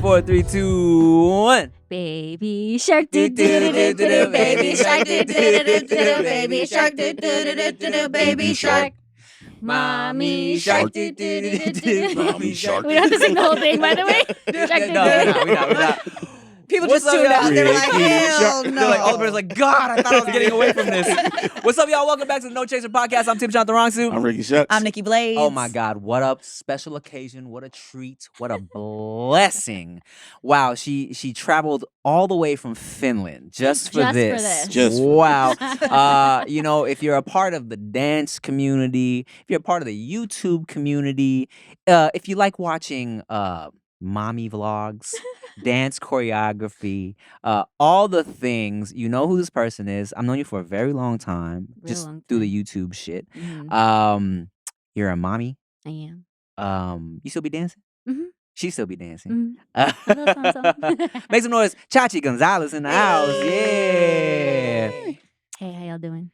4, 3, 2, 1. Baby shark do do do do do baby shark do do do do baby shark do do do do baby shark. Mommy shark do do do do. Mommy shark. We don't have to sing the whole thing, by the way. Shark do No, we're not. People What's just up, tuned y'all? out. They were like, hell no. They're like, all the birds like, God, I thought I was getting away from this. What's up, y'all? Welcome back to the No Chaser Podcast. I'm Tim Chantarangsu. I'm Ricky Shucks. I'm Nikki Blades. Oh my God, what a special occasion, what a treat, what a blessing. Wow, she traveled all the way from Finland just for this. Wow. You know, if you're a part of the dance community, if you're a part of the YouTube community, if you like watching mommy vlogs, dance choreography, all the things, you know who this person is. I've known you for a very long time, through the YouTube shit. Mm-hmm. You're a mommy. I am. You still be dancing? Mm-hmm. She still be dancing. Mm-hmm. Make some noise. Chachi Gonzales in the house. Yeah. Hey, how y'all doing?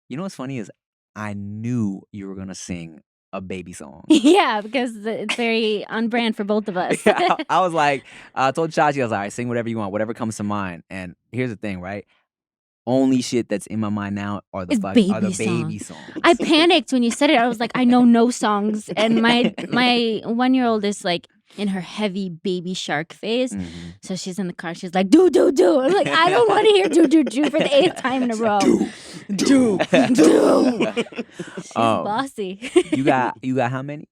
You know what's funny is I knew you were gonna sing a baby song. Yeah, because it's very on brand for both of us. I was like, I told Chachi, I was like, all right, sing whatever you want, whatever comes to mind. And here's the thing, right? Only shit that's in my mind now are the baby songs. I panicked when you said it. I was like, I know no songs. And my 1-year-old is like in her heavy baby shark phase. Mm-hmm. So she's in the car. She's like, do, do, do. I'm like, I don't want to hear do, do, do for the 8th time in a row. Do. She's bossy. You got how many?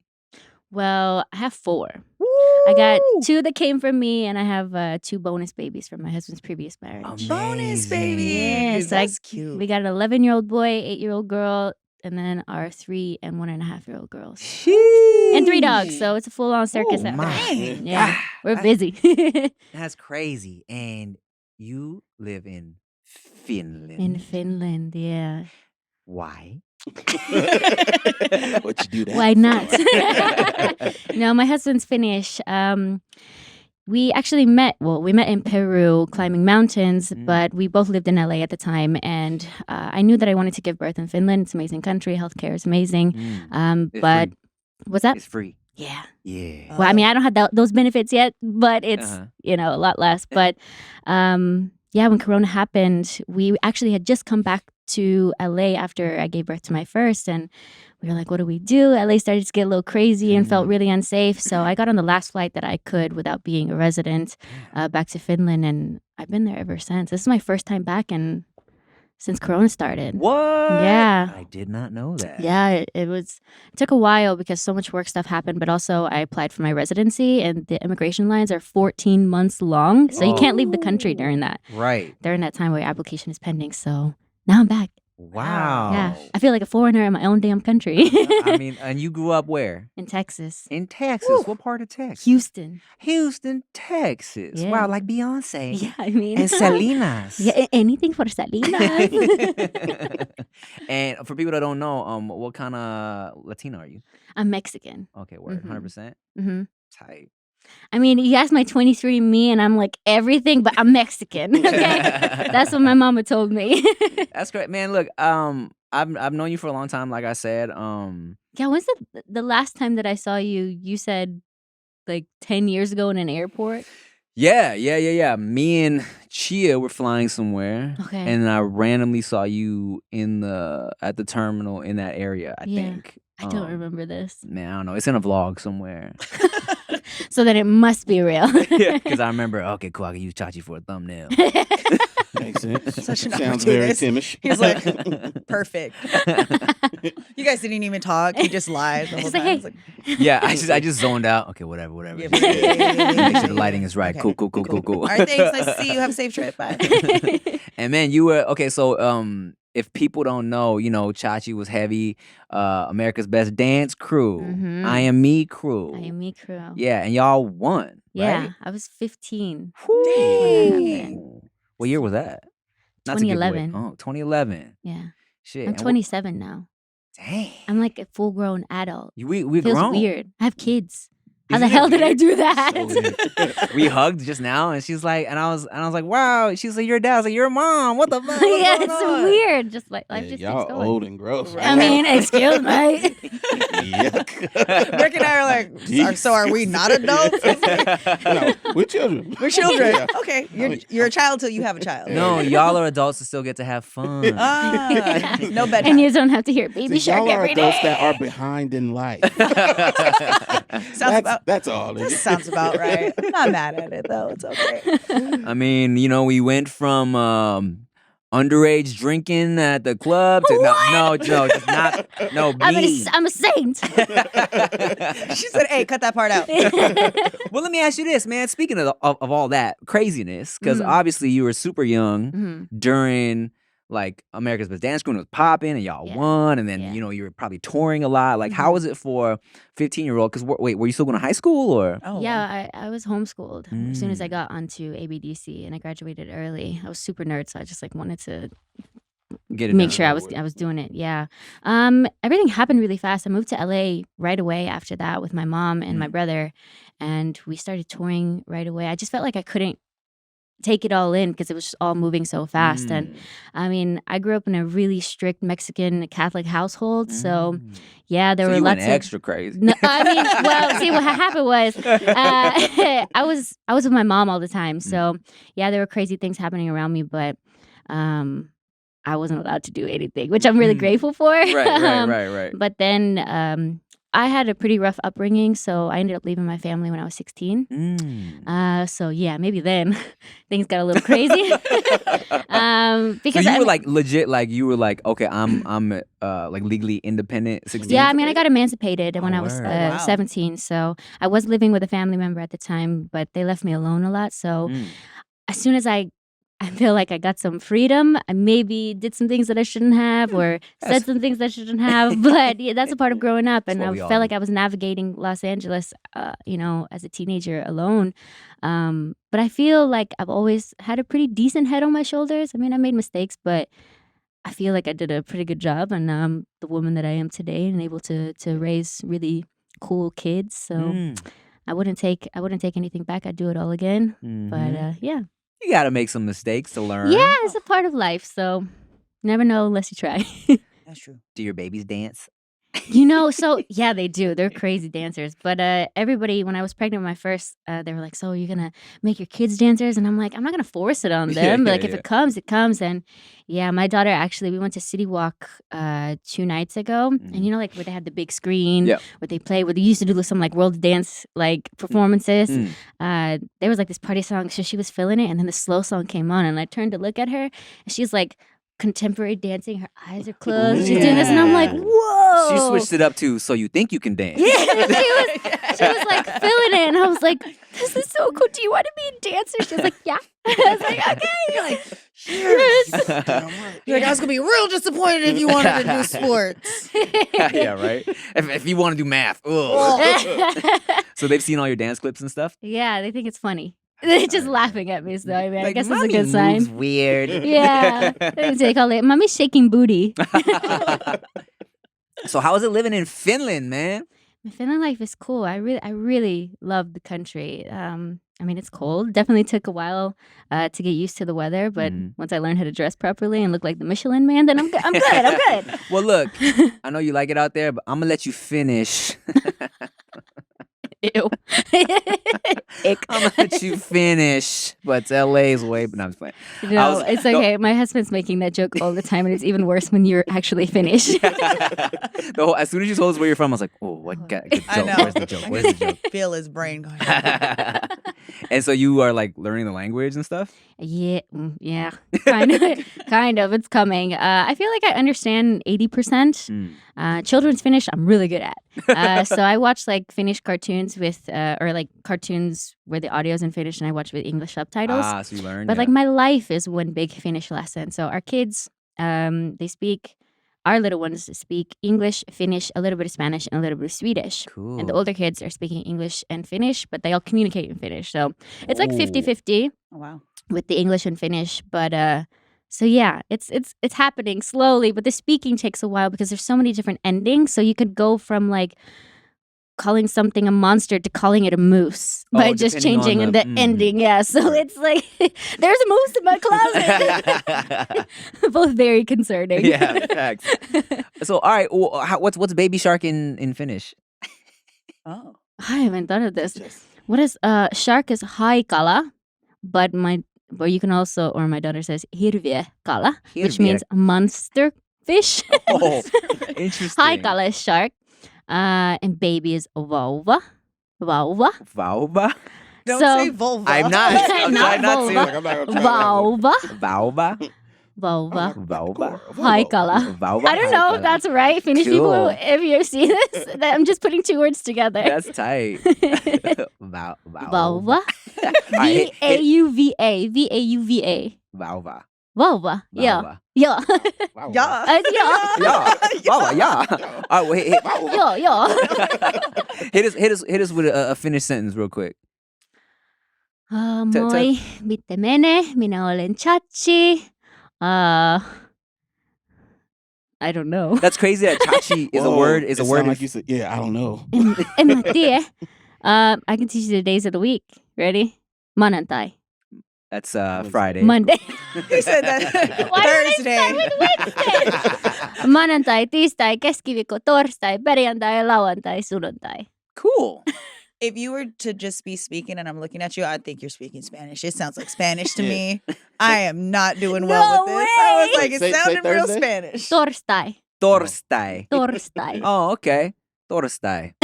Well, I have 4. Woo! I got 2 that came from me, and I have 2 bonus babies from my husband's previous marriage. Amazing. Bonus baby. Yeah, so That's cute. We got an 11-year-old boy, 8-year-old girl, and then our 3 and 1.5-year-old girls. Sheesh. And 3 dogs, so it's a full-on circus. Oh, out my there. God. Yeah, we're busy. That's crazy. And you live in Finland. In Finland, yeah. Why? What you do that? Why not? No, my husband's Finnish. We actually met. Well, we met in Peru climbing mountains, but we both lived in LA at the time. And I knew that I wanted to give birth in Finland. It's an amazing country. Healthcare is amazing. But free. what's that? It's free. Yeah. Yeah. Well, I mean, I don't have those benefits yet, but it's a lot less. But yeah, when Corona happened, we actually had just come back to LA after I gave birth to my first, and we were like, what do we do? LA started to get a little crazy and felt really unsafe. So I got on the last flight that I could without being a resident back to Finland, and I've been there ever since. This is my first time back since Corona started. What? Yeah. I did not know that. Yeah, it took a while because so much work stuff happened, but also I applied for my residency, and the immigration lines are 14 months long. So you can't leave the country during that time where your application is pending. So now I'm back. Wow. Yeah. I feel like a foreigner in my own damn country. I mean, and you grew up where? In Texas. In Texas. Woo. What part of Texas? Houston, Texas. Yeah. Wow, like Beyonce. Yeah, I mean. And Salinas. Yeah, anything for Salinas. And for people that don't know, what kind of Latino are you? I'm Mexican. Okay, word. 100%? Mm-hmm. Type. I mean, you asked my 23andMe, and I'm like everything, but I'm Mexican. Okay, that's what my mama told me. That's great, man. Look, I've known you for a long time, like I said. Yeah, when's the last time that I saw you? You said like 10 years ago in an airport. Yeah. Me and Chia were flying somewhere, Okay, and I randomly saw you at the terminal in that area. I think. I don't remember this. Man, I don't know. It's in a vlog somewhere. So then it must be real. Yeah, because I remember. Okay, cool. I can use Chachi for a thumbnail. Makes sense. Such an Sounds very opportunist. Timish. He was like, perfect. You guys didn't even talk. He just lied the whole Just time. like, I was like, Yeah, I just zoned out. Okay, whatever. yeah, Make sure the lighting is right. Okay. Cool. All right, thanks. Nice to see you. Have a safe trip. Bye. And man, you were okay. So, if people don't know, you know, Chachi was heavy, America's Best Dance Crew, I Am Me Crew. I Am Me Crew. Yeah, and y'all won. Yeah, right? I was 15. Dang. What year was that? Not to give away. 2011. Oh, 2011. Yeah, Shit. I'm 27 now. Dang. I'm like a full-grown adult. We've Feels grown. weird. I have kids. How the hell did I do that? We hugged just now, and she's like, and I was like, wow. She's like, your dad. I was like, your mom. What the fuck? Yeah, it's weird. Just like life just y'all keeps going. old and gross. I mean, excuse me. Yuck. Rick and I are like, so are we not adults? No, we're children. We're children. Yeah. Okay, you're a child till you have a child. No, y'all are adults and still get to have fun. No bedtime. And you don't have to hear Baby See, Shark y'all are every adults day. that are behind in life. That's all. That sounds about right. I'm not mad at it though. It's okay. I mean, we went from underage drinking at the club to just not me. I'm a saint. She said, "Hey, cut that part out." Well, let me ask you this, man. Speaking of all that craziness, because obviously you were super young during like America's Best Dance Crew was popping and y'all won, and then you were probably touring a lot. Like, how was it for a 15-year-old? Because wait, were you still going to high school or? Oh, yeah, I was homeschooled as soon as I got onto ABDC, and I graduated early. I was super nerd, so I just like wanted to make sure I was doing it. Yeah. Everything happened really fast. I moved to LA right away after that with my mom and my brother, and we started touring right away. I just felt like I couldn't take it all in because it was just all moving so fast. And I mean, I grew up in a really strict Mexican Catholic household, so yeah, there were lots of extra crazy. No, I mean, well, see, what happened was I was with my mom all the time, so yeah, there were crazy things happening around me, but I wasn't allowed to do anything, which I'm really grateful for. Right. But then I had a pretty rough upbringing, so I ended up leaving my family when I was 16. So yeah, maybe then things got a little crazy. Because so you were like legit, like you were like, okay, I'm like legally independent. 16. Yeah, I mean, I got emancipated when I was Wow. 17. So I was living with a family member at the time, but they left me alone a lot. So as soon as I feel like I got some freedom, I maybe did some things that I shouldn't have or said some things that I shouldn't have. But yeah, that's a part of growing up. And I felt like I was navigating Los Angeles, as a teenager alone. But I feel like I've always had a pretty decent head on my shoulders. I mean, I made mistakes, but I feel like I did a pretty good job. And I'm the woman that I am today and able to raise really cool kids. So I wouldn't take anything back. I'd do it all again. But yeah. You got to make some mistakes to learn. Yeah, it's a part of life. So never know unless you try. That's true. Do your babies dance? So yeah, they do. They're crazy dancers. But everybody, when I was pregnant with my first, they were like, so you're going to make your kids dancers? And I'm like, I'm not going to force it on them. But if it comes, it comes. And yeah, my daughter, actually, we went to City Walk 2 nights ago. And like where they had the big screen, where they play, where they used to do some like world dance like performances. There was like this party song. So she was feeling it. And then the slow song came on. And I turned to look at her. And she's like, contemporary dancing, her eyes are closed, she's doing this, and I'm like, whoa. She switched it up to so you think you can dance. Yeah, she was like feeling it, and I was like, this is so cool. Do you want to be a dancer? She was like, yeah. I was like, okay. You're like, yes. You're like, I was gonna be real disappointed if you wanted to do sports. Yeah, right. If you want to do math, So they've seen all your dance clips and stuff. Yeah, they think it's funny. They're just laughing at me, so I mean, Like, I guess it's a mommy good sign. moves weird. Yeah, they call it "Mommy's shaking booty." So how is it living in Finland, man? My Finland life is cool. I really love the country. I mean, it's cold. Definitely took a while to get used to the weather, but once I learned how to dress properly and look like the Michelin Man, then I'm good. I'm good. Well, look, I know you like it out there, but I'm gonna let you finish. Ew. I'm gonna let you finish, but it's LA's way. But no, I'm just playing. No, it's okay. My husband's making that joke all the time, and it's even worse when you're actually finished. As soon as you told us where you're from, I was like, "Oh, what good joke? I know. Where's the joke? Where's the joke?" Feel his brain going. And so you are like learning the language and stuff. Yeah, kind of. It's coming. I feel like I understand 80%. Children's Finnish, I'm really good at. So I watch like Finnish cartoons with, or like cartoons where the audio's in Finnish, and I watch with English subtitles. So you learn. But like my life is one big Finnish lesson. So our kids, our little ones speak English, Finnish, a little bit of Spanish, and a little bit of Swedish. Cool. And the older kids are speaking English and Finnish, but they all communicate in Finnish. So it's like 50-50. Oh, wow. With the English and Finnish. But so yeah, it's happening slowly, but the speaking takes a while because there's so many different endings. So you could go from like calling something a monster to calling it a moose by just depending on changing the ending. Yeah, so it's like there's a moose in my closet. Both very concerning. Yeah, facts. So, all right, what's baby shark in Finnish? Oh. I haven't thought of this. What is shark is haikala, but you can also, or my daughter says hirviö kala, which means monster fish. Oh, interesting. Haikala is shark, and baby is vauva. Vauva. Vauva? Don't So- say vulva. I'm not. I'm Not trying not vulva. to. I'm not gonna try Vauva. Vauva? Vauva. Vauva? Haikala. Vauva? I don't know if that's right. Finnish people, Cool. if you see this, I'm just putting two words together. That's tight. Vauva. Vauva. right, V-A-U-V-A. V-A-U-V-A. Vauva. Vauva. Yeah. Vauva. Yeah. Wow. Yeah. Yeah. Yeah. Vauva, yeah. All right, wait, Yeah. Yeah. hit us with a Finnish sentence real quick. Moi, miten menee? Minä olen Chachi. I don't know. That's crazy that chachi is a Whoa, word. it Is a word. sound like you said, yeah, I don't know. En mä tiedä. I can teach you the days of the week. Ready? Maanantai. That's Friday. Monday. You said that Thursday. Maanantai, tiistai, keskiviikko, torstai, perjantai, lauantai, sunnuntai. Cool. If you were to just be speaking and I'm looking at you, I'd think you're speaking Spanish. It sounds like Spanish to Yeah. me. I am not doing well No with this. I was way. like, it Say sounded real Thursday? Spanish. Torstai. Torstai. Torstai. Oh, okay. Torstai.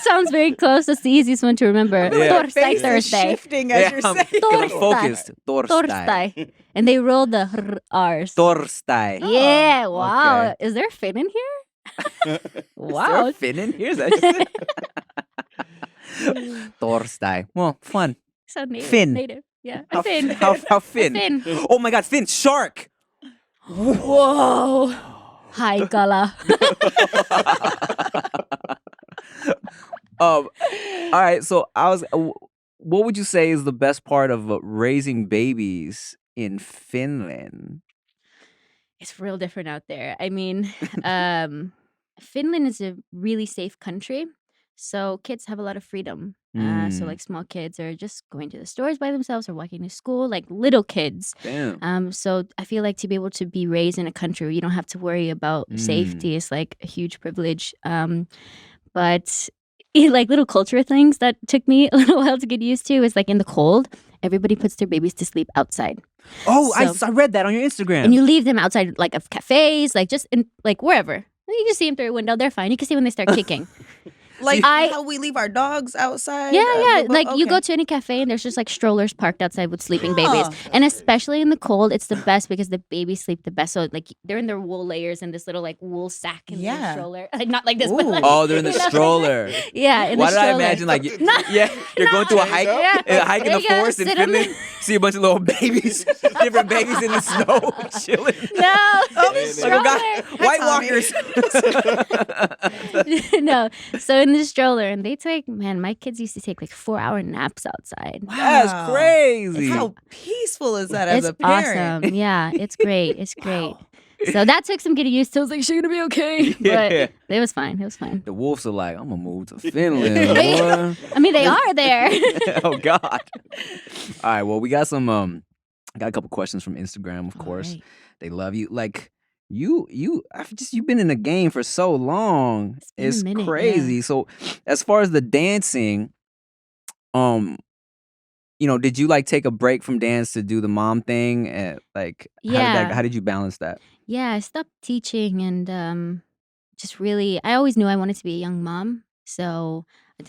Sounds very close. That's the easiest one to remember. Yeah. My Torstai, face is Thursday. shifting as you're saying. Because I'm Torstai. focused. Torstai. Torstai. And they roll the R's. Torstai. Yeah, wow. okay. Is there Finn in here? Is Wow. there a Finn in here? Is that just Torstai. Well, fun. So native. Finn. Native. Yeah. How, A Finn. how Finn? Finn. Oh my God, Finn, shark. Whoa. Hi, Kala. All right. So what would you say is the best part of raising babies in Finland? It's real different out there. I mean, Finland is a really safe country. So kids have a lot of freedom. So like small kids are just going to the stores by themselves or walking to school, like little kids. Damn. So I feel like to be able to be raised in a country where you don't have to worry about safety is like a huge privilege. But like little culture things that took me a little while to get used to is like in the cold, everybody puts their babies to sleep outside. Oh, So- I read that on your Instagram. And you leave them outside like of cafes, like just in like wherever. And you just see them through a window, they're fine. You can see when they start kicking. Like I- how we leave our dogs outside. Yeah. Like you okay. go to any cafe and there's just like strollers parked outside with sleeping babies. Huh. And especially in the cold, it's the best because the babies sleep the best. So like they're in their wool layers and this little like wool sack in the Yeah. stroller. Like not like this, but Ooh. like, Oh, they're in the you know? stroller. Yeah, in Why the did I stroller. imagine like No, you're going through a hike, Yeah. a hike in There the you go, forest in sit on the- Finland, see a bunch of little babies, different babies in the snow chilling. No, Like a guy, White Tommy. Walkers. no. So in the stroller, and they take, man, my kids used to take like 4-hour naps outside. That's Wow. crazy. How peaceful is that as It's a parent? awesome. Yeah, it's great. It's great. So that took some getting used to. I was like, she's gonna be okay. Yeah. But it was fine. It was fine. The wolves are like, I'm gonna move to Finland. boy. I mean, they are there. Oh God. All right. Well, we got some. Got a couple questions from Instagram, of course. Alright. They love you. Like you've been in the game for so long. been a It's minute, crazy. So, as far as the dancing, did you like take a break from dance to do the mom thing? And like, Yeah. how did you balance that? Yeah, I stopped teaching and just really, I always knew I wanted to be a young mom. So I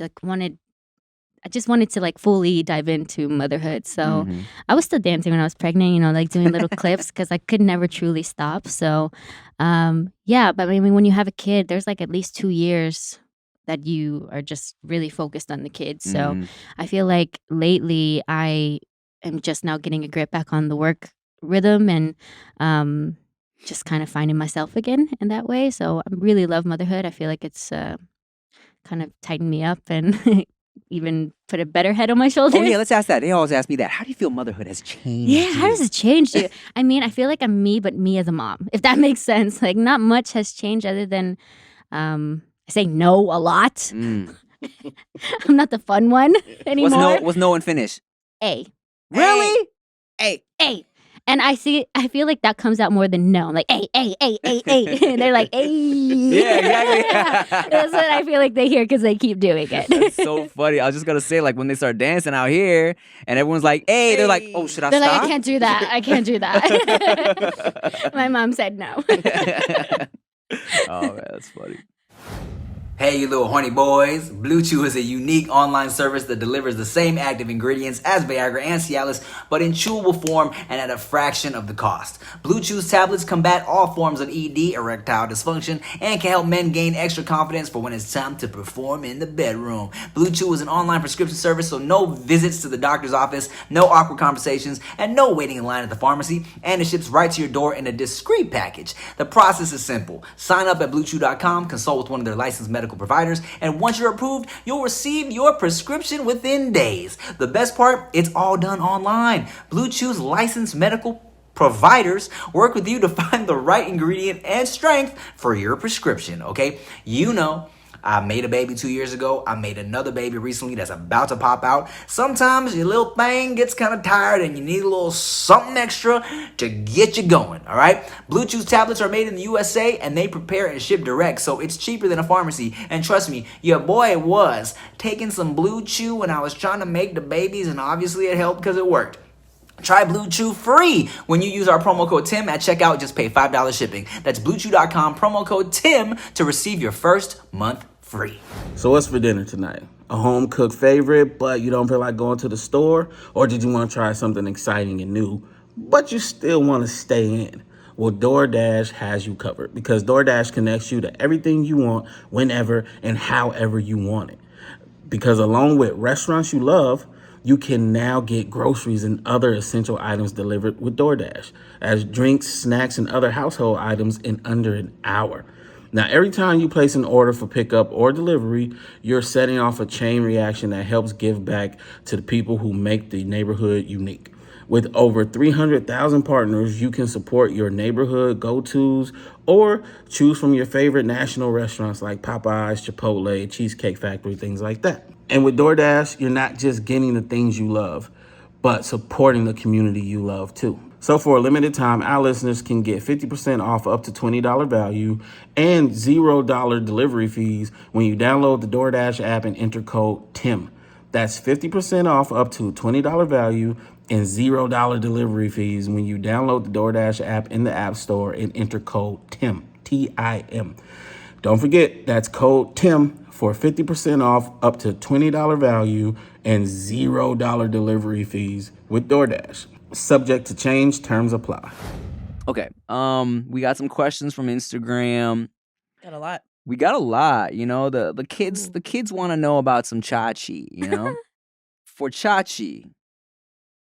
just wanted to like fully dive into motherhood. So Mhm. I was still dancing when I was pregnant, like doing little clips because I could never truly stop. So, yeah, but I mean, when you have a kid, there's like at least 2 years that you are just really focused on the kid. So Mhm. I feel like lately I am just now getting a grip back on the work rhythm and just kind of finding myself again in that way. So I really love motherhood. I feel like it's kind of tightened me up and even put a better head on my shoulders. Oh yeah, let's ask that. They always ask me that. How do you feel motherhood has changed? Yeah, how does it change you? I mean, I feel like I'm me, but me as a mom, if that makes sense. Like, not much has changed other than I say no a lot. Mm. I'm not the fun one anymore. What's no in Finnish? A. Really? Hey. And I feel like that comes out more than no. I'm like, A. And they're like, A. Yeah, exactly. That's what I feel like they hear because they keep doing it. That's so funny. I was just gonna say, like, when they start dancing out here and everyone's like, hey, they're like, oh, should I They're stop? like, I can't do that. I can't do that. My mom said no. Oh, man, that's funny. Hey, you little horny boys. BlueChew is a unique online service that delivers the same active ingredients as Viagra and Cialis, but in chewable form and at a fraction of the cost. BlueChew's tablets combat all forms of ED, erectile dysfunction, and can help men gain extra confidence for when it's time to perform in the bedroom. BlueChew is an online prescription service, so no visits to the doctor's office, no awkward conversations, and no waiting in line at the pharmacy, and it ships right to your door in a discreet package. The process is simple. Sign up at BlueChew.com, consult with one of their licensed medical providers, and once you're approved, you'll receive your prescription within days. The best part, it's all done online. BlueChew's licensed medical providers work with you to find the right ingredient and strength for your prescription, okay? You know, I made a baby 2 years ago. I made another baby recently that's about to pop out. Sometimes your little thing gets kind of tired and you need a little something extra to get you going, all right? BlueChew's tablets are made in the USA and they prepare and ship direct, so it's cheaper than a pharmacy. And trust me, your boy was taking some BlueChew when I was trying to make the babies, and obviously it helped because it worked. Try BlueChew free when you use our promo code Tim at checkout. Just pay $5 shipping. That's BlueChew.com, promo code Tim to receive your first month free. So what's for dinner tonight? A home-cooked favorite, but you don't feel like going to the store? Or did you want to try something exciting and new, but you still want to stay in? Well, DoorDash has you covered because DoorDash connects you to everything you want, whenever and however you want it. Because along with restaurants you love, you can now get groceries and other essential items delivered with DoorDash, as drinks, snacks, and other household items in under an hour. Now, every time you place an order for pickup or delivery, you're setting off a chain reaction that helps give back to the people who make the neighborhood unique. With over 300,000 partners, you can support your neighborhood go-tos or choose from your favorite national restaurants like Popeyes, Chipotle, Cheesecake Factory, things like that. And with DoorDash, you're not just getting the things you love, but supporting the community you love too. So for a limited time, our listeners can get 50% off up to $20 value and $0 delivery fees when you download the DoorDash app and enter code TIM. That's 50% off up to $20 value and $0 delivery fees when you download the DoorDash app in the App Store and enter code TIM, T-I-M. Don't forget, that's code TIM for 50% off up to $20 value and $0 delivery fees with DoorDash. Subject to change, terms apply. Okay. We got some questions from Instagram. Got a lot. We got a lot. You know, the kids want to know about some Chachi, you know? For Chachi.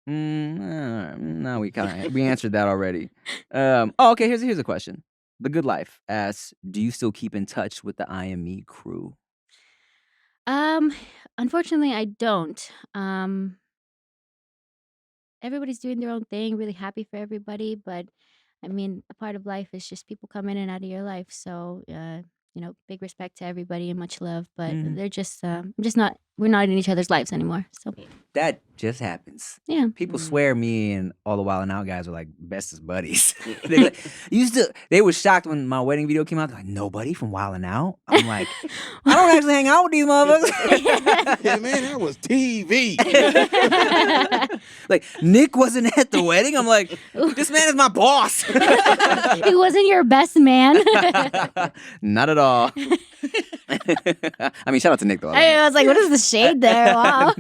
No, we answered that already. Okay, here's a question. The Good Life asks, do you still keep in touch with the I Am Me crew? Unfortunately, I don't. Everybody's doing their own thing, really happy for everybody, but I mean, a part of life is just people come in and out of your life. So, big respect to everybody and much love, but they're just, we're not in each other's lives anymore. So That just happens. yeah. People swear me and all the Wild 'N Out guys are like bestest buddies. They were shocked when my wedding video came out. They're like, nobody from Wild 'N Out? I'm like, I don't actually hang out with these motherfuckers. Yeah, man, that was TV. Like, Nick wasn't at the wedding. I'm like, this man is my boss. He wasn't your best man. Not at all. I mean, shout out to Nick though. I was like, what is the shade there? Wow.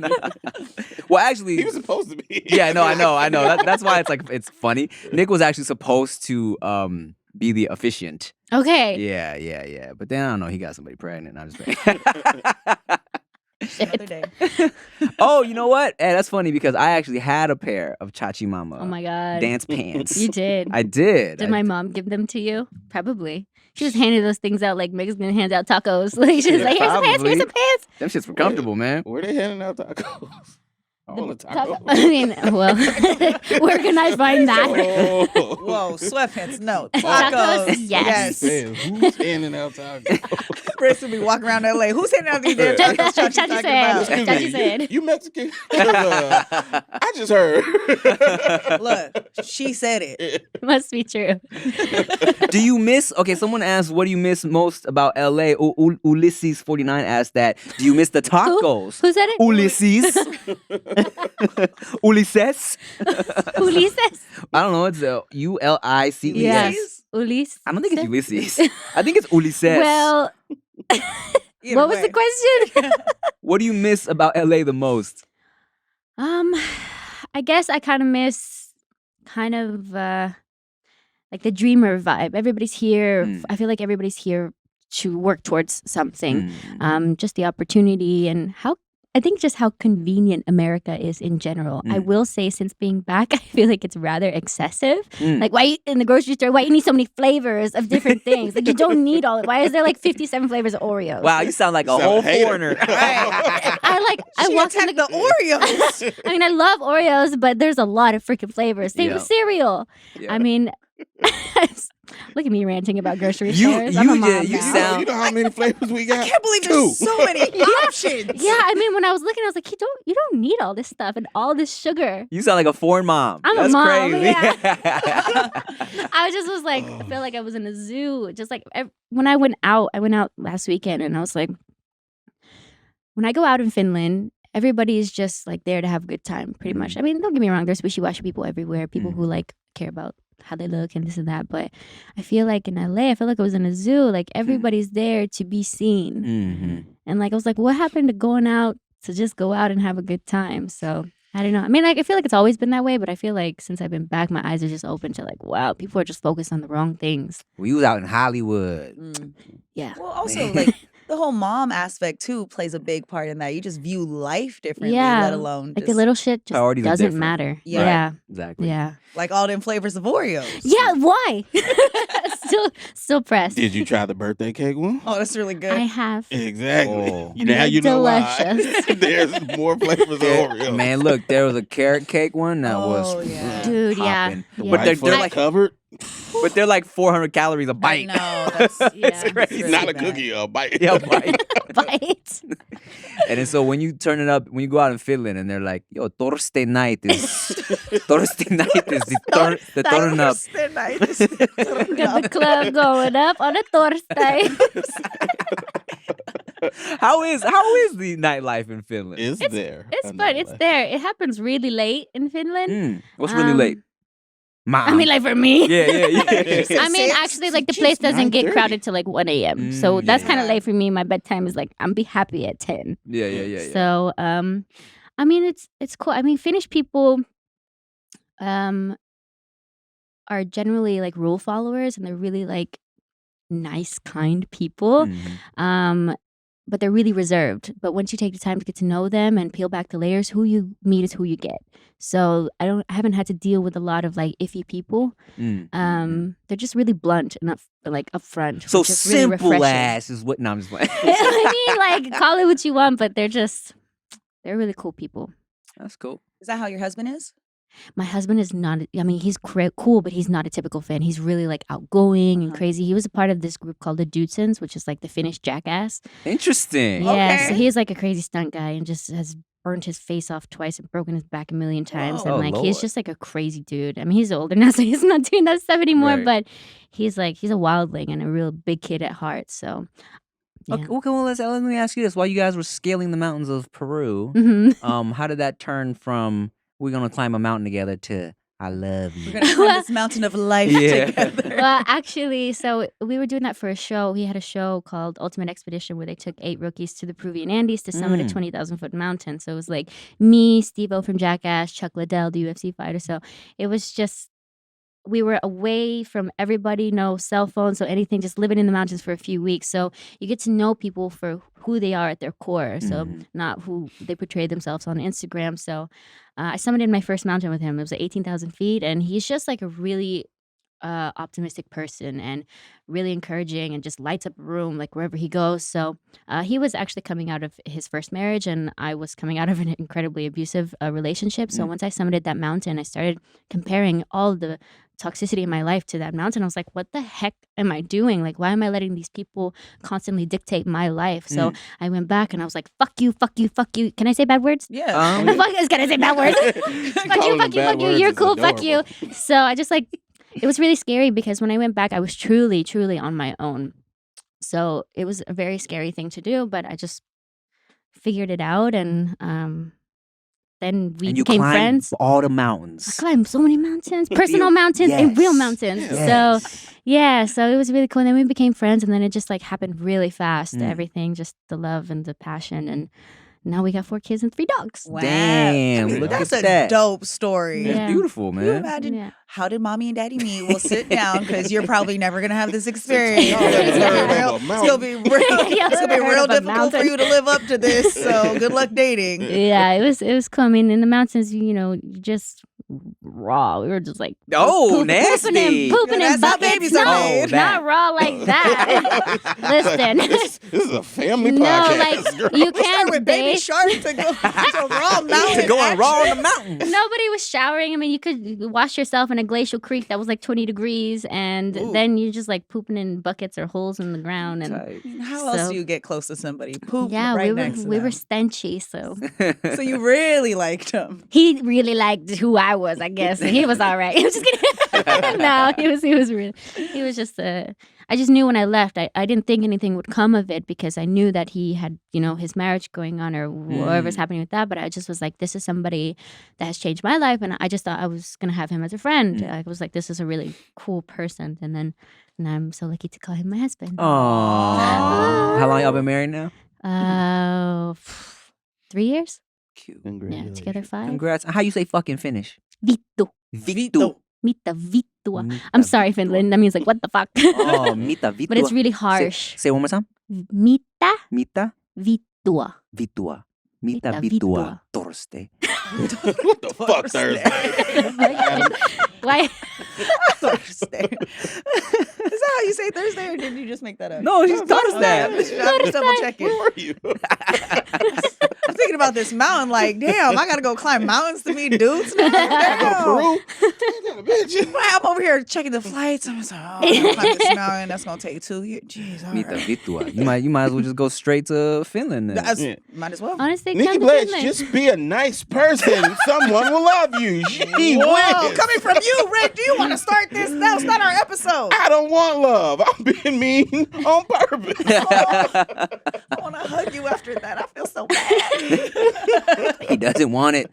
Well, actually, He was supposed to be. yeah, I know. That's why it's funny. Nick was actually supposed to be the officiant. Okay. Yeah. But then I don't know. He got somebody pregnant. I'm just saying. Another day. Oh, you know what? Hey, that's funny because I actually had a pair of Chachi Mama. Oh my God. Dance pants. You did. I did. Did my mom give them to you? Probably. She was handing those things out like Mexican hands out tacos. Like she was like, here's some pants, here's some pants. Them shits were comfortable, man. Were they handing out tacos? All the time. I mean, well, where can I find that? Whoa, sweatpants, no. Tacos, Tacos, yes. Who's handing out tacos? Chris will be walking around LA. Who's handing out these damn tacos? Chachi Chachi talking said. about? Excuse Chachi me, said. you Mexican? 'Cause, I just heard. Look, she said it. Must be true. Do you miss? Okay, someone asked, "What do you miss most about LA?" Ulysses 49 asked that. Do you miss the tacos? Who said it? Ulysses. Ulysses. Ulysses. I don't know. It's Ulices. Yes. Ulysses. I don't think it's Ulysses. I think it's Ulysses. Well, Either what was way. the question? What do you miss about LA the most? I guess I kind of miss like the dreamer vibe. Everybody's here. I feel like everybody's here to work towards something. Just the opportunity and I think just how convenient America is in general. I will say since being back, I feel like it's rather excessive. Like why in the grocery store, why you need so many flavors of different things? Like you don't need all. Why is there like 57 flavors of Oreos? Wow, you sound like a whole foreigner. I She walk in attacked the Oreos. I mean, I love Oreos, but there's a lot of freaking flavors. Same with cereal. Yeah. I mean, look at me ranting about grocery You- stores. I'm a you mom did- you now. sound- You know how many flavors we got? I can't believe there's so many options. Yeah, I mean, when I was looking, I was like, you don't need all this stuff and all this sugar. You sound like a foreign mom. I'm a That's mom, crazy. I just was like, I feel like I was in a zoo. Just like when I went out last weekend, and I was like, when I go out in Finland, everybody is just like there to have a good time, pretty much. I mean, don't get me wrong, there's wishy-washy people everywhere, people who like care about how they look and this and that. But I feel like in LA, I feel like I was in a zoo. Like everybody's there to be seen. And like I was like, what happened to going out to just go out and have a good time? So I don't know. I mean, like I feel like it's always been that way, but I feel like since I've been back, my eyes are just open to like, wow, people are just focused on the wrong things. We was out in Hollywood. Yeah. Well, also like the whole mom aspect too plays a big part in that. You just view life differently, Yeah. let alone Like just, the little shit just Priorities are doesn't different. matter. Yeah. Yeah. Exactly. Yeah. like all them flavors of Oreos. Yeah. Why? still pressed. Did you try the birthday cake one? Oh, that's really good. I have. Exactly. Oh. Now you know why. Delicious. There's more flavors of Oreo. Man, look, there was a carrot cake one that Oh, was yeah. Dude, yeah. popping. Yeah. But they're White like covered. but they're like 400 calories a bite. No, that's Yeah. It's crazy. really Not a bad. cookie, a bite. Yeah, bite. Bite. And then so when you turn it up, when you go out in Finland and they're like, yo, Thursday night is the turn up. Thursday night is the turn Got the up. club going up on a Thursday. How is the nightlife in Finland? It's there. It's I fun. know It's that. there. It happens really late in Finland. What's really late? Mom. I mean, like for me. yeah. I mean, Six? actually, like the place doesn't get 9:30. crowded till like 1 a.m. So that's kind of Yeah. late for me. My bedtime is like I'm be happy at 10. Yeah. So I mean, it's cool. I mean, Finnish people are generally like rule followers, and they're really like nice, kind people. But they're really reserved. But once you take the time to get to know them and peel back the layers, who you meet is who you get. So I haven't had to deal with a lot of like iffy people. They're just really blunt and upfront. So which is really simple refreshing. ass is what. No, I'm just playing. I mean, like call it what you want, but they're really cool people. That's cool. Is that how your husband is? My husband is not. I mean, he's cool, but he's not a typical Finn. He's really like outgoing and crazy. He was a part of this group called the Dudesons, which is like the Finnish jackass. Interesting. Yeah, Okay. so he's like a crazy stunt guy and just has burnt his face off twice and broken his back a million times. Oh, And like Lord. he's just like a crazy dude. I mean, he's older now, so he's not doing that stuff anymore. Right. But he's a wildling and a real big kid at heart. So yeah. Okay, well, let me ask you this: while you guys were scaling the mountains of Peru, Mhm. how did that turn from we're gonna climb a mountain together to I love you? We're gonna climb this mountain of life Yeah. together. Well, actually, so we were doing that for a show. He had a show called Ultimate Expedition where they took 8 rookies to the Peruvian Andes to summit a 20,000-foot mountain. So it was like me, Steve-O from Jackass, Chuck Liddell, the UFC fighter. So it was just, we were away from everybody, no cell phones, so anything, just living in the mountains for a few weeks. So you get to know people for who they are at their core. So not who they portray themselves on Instagram. So I summited my first mountain with him. It was at 18,000 feet. And he's just like a really optimistic person and really encouraging and just lights up a room like wherever he goes. So he was actually coming out of his first marriage, and I was coming out of an incredibly abusive relationship. So once I summited that mountain, I started comparing all the toxicity in my life to that mountain. I was like, what the heck am I doing? Like, why am I letting these people constantly dictate my life? So I went back and I was like, fuck you, fuck you, fuck you. Can I say bad words? Yeah. Can I say bad words? Fuck you, fuck you, fuck you. You're cool, fuck you. So I just like, it was really scary because when I went back, I was truly, truly on my own. So it was a very scary thing to do, but I just figured it out, and then we became friends. All the mountains. I climbed so many mountains, personal mountains and real mountains. Yes. So it was really cool. And then we became friends, and then it just like happened really fast. Everything, just the love and the passion, and now we got 4 kids and 3 dogs. Wow. Damn, look That's at a that. dope story. It's beautiful, Can you man. imagine how did mommy and daddy meet? We'll sit down because you're probably never gonna have this experience. It's gonna be real difficult for you to live up to this. So good luck dating. Yeah, it was cool. I mean, in the mountains, you just raw. We were just like nasty. pooping in That's how buckets. babies are made. Not raw like that. Listen, This is a family no, podcast. like you Start can't with baby bathe. shark to go to raw mountain. To going raw on action. the mountain. Nobody was showering. I mean, you could wash yourself in a glacial creek that was like 20 degrees, and then you're just like pooping in buckets or holes in the ground. And How else do you get close to somebody? Poop yeah, right we next to were them. stenchy, so So you really liked him. he really liked who I was, I guess, and he was all right. I'm just kidding. No, he was just I just knew when I left, I didn't think anything would come of it because I knew that he had, his marriage going on or whatever's happening with that. But I just was like, this is somebody that has changed my life. And I just thought I was going to have him as a friend. I was like, this is a really cool person. And I'm so lucky to call him my husband. Aww. How long y'all been married now? 3 years? Cute. Yeah, together 5. Congrats. How you say fucking Finnish? Vittu. Vittu. Mita vittua. I'm sorry, Finland. That means like, what the fuck? Oh, mita vittua. But it's really harsh. Say one more time. Mita Mita vittua. vittua. Mita Mita vittua. Thursday. What the fuck, Thursday? Why? Thursday. Is that how you say Thursday, or did you just make that up? No, she's Thursday. I'm just double checking. Where were you? I'm thinking about this mountain. Like, damn, I gotta go climb mountains to meet dudes now. Damn. Peru? Bitch. Wow, I'm over here checking the flights. I'm just like, oh, I'm gonna climb this mountain. That's gonna take 2 years. Jeez, all Mita right. vittua. You might as well just go straight to Finland then. Might as well. Honestly, Nikki come to Bletch, Finland. just be a nice person. Someone will love you. She Whoa, wins. coming from you, Rick. Do you want to start this? That's not our episode. I don't want love. I'm being mean on purpose. I want to hug you after that. I feel so bad. He doesn't want it.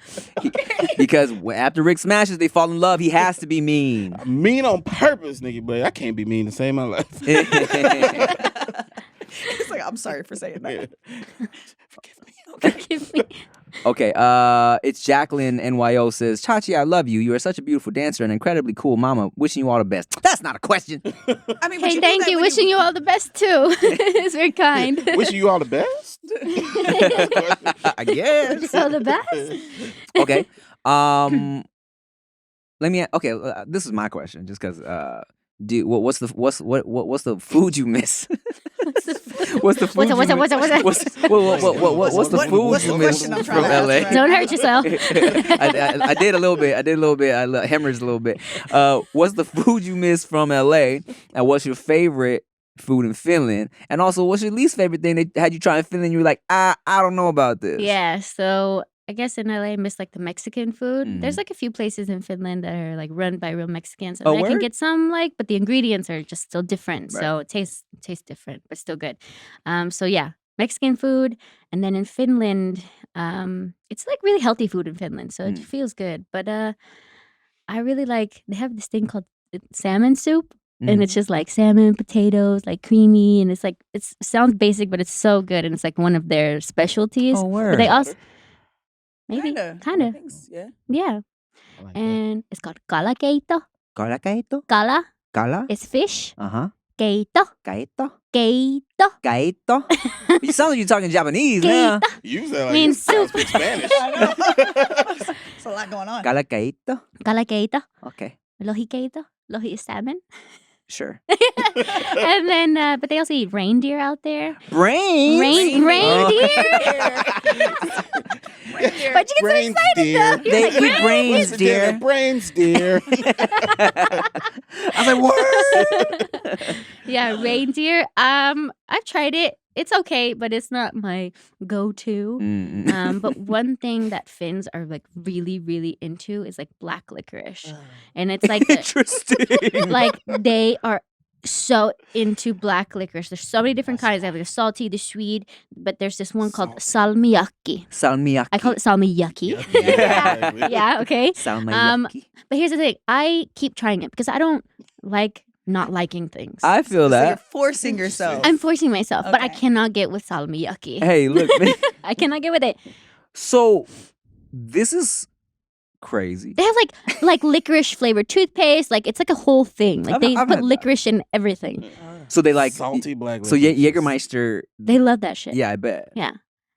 Because after Rick smashes, they fall in love. He has to be mean. Mean on purpose, Nikki Bletch. I can't be mean to save my life. It's like, I'm sorry for saying that. Forgive me. Okay, it's Jacqueline NYO says, Chachi, I love you. You are such a beautiful dancer and incredibly cool mama. Wishing you all the best. That's not a question. I mean, would Hey, do thank that you. when Wishing you all the best too. It's very kind. Wishing you all the best. I guess. All the best. Okay. Let me. Okay, this is my question. Just because. What's the food you miss? What's the food? What's up? What's the food you miss question I'm from trying to ask LA? right Don't hurt yourself. I did a little bit. I hemorrhaged a little bit. What's the food you miss from LA? And what's your favorite food in Finland? And also, what's your least favorite thing they had you try in Finland? You were like, I don't know about this. Yeah, so I guess in LA I miss like the Mexican food. Mhm. There's like a few places in Finland that are like run by real Mexicans, and Oh, I can word? get some but the ingredients are just still different. Right. So it tastes different, but still good. So yeah, Mexican food, and then in Finland, it's like really healthy food in Finland, so it feels good. But I really like, they have this thing called salmon soup. And it's just like salmon, potatoes, like creamy, and it's like, it sounds basic, but it's so good, and it's like one of their specialties. Oh, But word. they also maybe kind of Yeah. yeah, and it's called kalakeito. Kalakeito? Kala Kala? is fish. Uh-huh. Keito, Kaito? keito Kaito? You sound like you're talking Japanese now. You sound like means you soup. speak Spanish. There's a lot going on. Kalakeito? Kalakeito, Okay. lohikeito, lohi is salmon. Sure. And then, but they also eat reindeer out there. Reindeer? Reindeer? But you get so excited though. They eat brains, What's the dinner? dear. Brains, dear. I was like, what? Yeah, reindeer. I've tried it. It's okay, but it's not my go-to. But one thing that Finns are like really, really into is like black licorice, and it's like Interesting. like they are so into black licorice. There's so many different kinds. They have the salty, the sweet, but there's this one called salmiakki. Salmiakki. I call it salmiakki. Yeah, okay. Salmiakki. But here's the thing: I keep trying it because I don't like not liking things. I feel So you're that. forcing yourself. I'm forcing myself, but I Okay. cannot get with salmiakki. Hey, look. I cannot get with it. So, this is crazy. They have like licorice flavored toothpaste. Like it's like a whole thing. Like they I've put had that. licorice in everything. So they like salty black. So Jägermeister. They love that shit. Yeah, I bet. Yeah.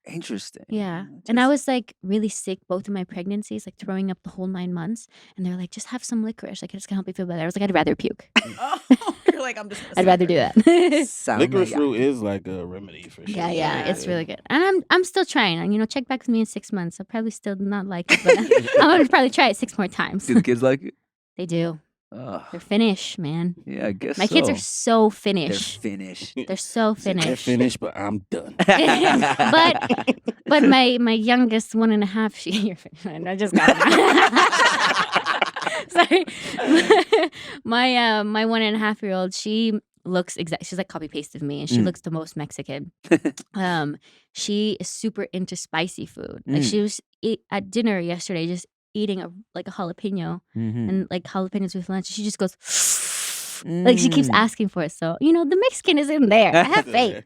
Interesting. Yeah. And I was like really sick both of my pregnancies, like throwing up the whole 9 months. And they're like, just have some licorice. Like it's gonna help you feel better. I was like, I'd rather puke. Oh, you're like, I'm just. gonna I'd rather do that. Licorice Salmiakki. root is like a remedy for sure. Yeah, it's really good. And I'm still trying. And check back with me in 6 months. I'll probably still not like it, but I'm gonna probably try it 6 more times. Do the kids like it? They do. Ugh. They're Finnish, man. Yeah, I guess My kids are so They're Finnish. finished. They're so They're Finnish. finished, but I'm done. But my youngest 1.5, you're Finnish. I just got it. Sorry. My 1.5-year-old, she looks she's like copy pasted me, and she looks the most Mexican. She is super into spicy food. Like she was at dinner yesterday, just eating a jalapeno and like jalapenos with lunch. She just goes like she keeps asking for it. So the Mexican is in there. I have faith.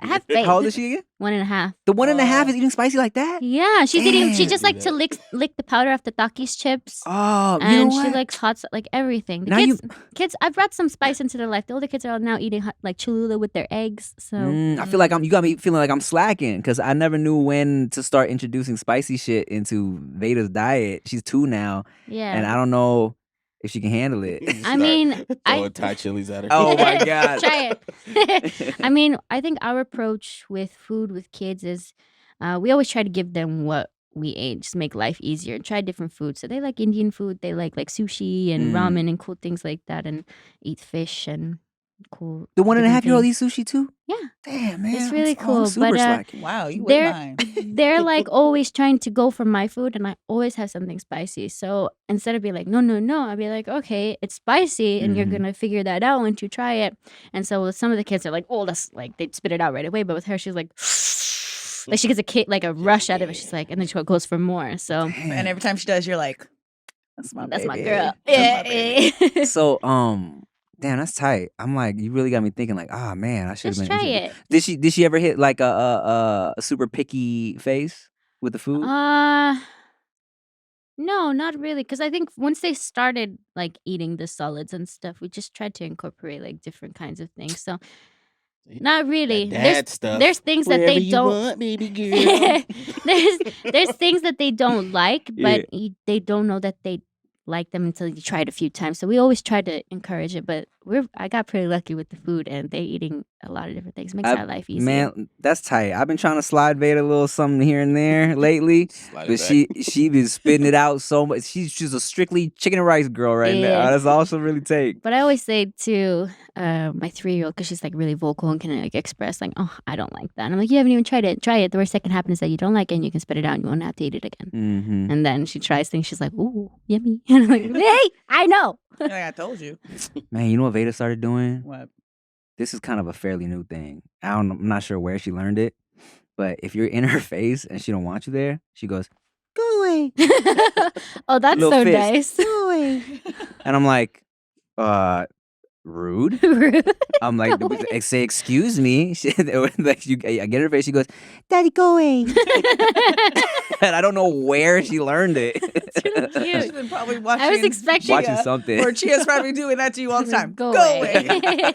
How old is she again? 1.5. The 1.5 is eating spicy like that? Yeah, she's eating. She Damn. just like to lick the powder off the Takis chips. Oh, And you know she what? likes hot, like everything. The Now kids, I've brought some spice into their life. The older kids are all now eating like Cholula with their eggs. So I feel like you got me feeling like I'm slacking because I never knew when to start introducing spicy shit into Veda's diet. She's 2 now, yeah. and I don't know if she can handle it. I mean, throwing Thai chilies at her. Oh my god! Try it. I mean, I think our approach with food with kids is we always try to give them what we ate, just make life easier and try different foods. So they like Indian food, they like sushi and ramen and cool things like that, and eat fish and cool. The different 1.5-year-old things. eats sushi too. Yeah. Damn, man, It's really I'm cool, super but, slacking. Wow, you way They're behind. they're like always trying to go for my food, and I always have something spicy. So instead of being like no, I'd be like, okay, it's spicy, and you're gonna figure that out once you try it. And so with some of the kids are like, oh, that's like they'd spit it out right away, but with her, she's like. Like she gets a rush out of it. She's like, and then she goes for more. So And every time she does, you're like, that's my that's my baby. girl. That's my baby. Yeah. So, damn, that's tight. I'm like, you really got me thinking. Like, oh man, I should have Just been. try it. Did she ever hit like a super picky phase with the food? No, not really. Because I think once they started like eating the solids and stuff, we just tried to incorporate like different kinds of things. So not really. Dad stuff. There's things that Wherever they you don't. want, baby girl. there's things that they don't like, but Yeah. they don't know that they like them until you try it a few times. So we always try to encourage it. But I got pretty lucky with the food, and they eating a lot of different things. Makes our life easier. Man, that's tight. I've been trying to slide Veda a little something here and there lately, Slide it but back. she been spitting it out so much. She's a strictly chicken and rice girl right now. Yeah. That's all she'll really take. But I always say to my 3-year-old, because she's like really vocal and can like express like, oh, I don't like that. And I'm like, you haven't even tried it. Try it. The worst that can happen is that you don't like it and you can spit it out and you won't have to eat it again. Mm-hmm. And then she tries things. She's like, ooh, yummy. And I'm like, hey, I know. Like I told you. Man, you know what Veda started doing? What? This is kind of a fairly new thing. I'm not sure where she learned it, but if you're in her face and she don't want you there, she goes, "Go away, Oh, that's Little so fist. nice. go away," and I'm like, rude. I'm like, Go away. say excuse me. Like I get in her face. She goes, "Daddy, go away," and I don't know where she learned it. Cute. She's been probably watching. I was expecting Watching something. Or Chia's probably doing that to you all the time. Go Go away. away.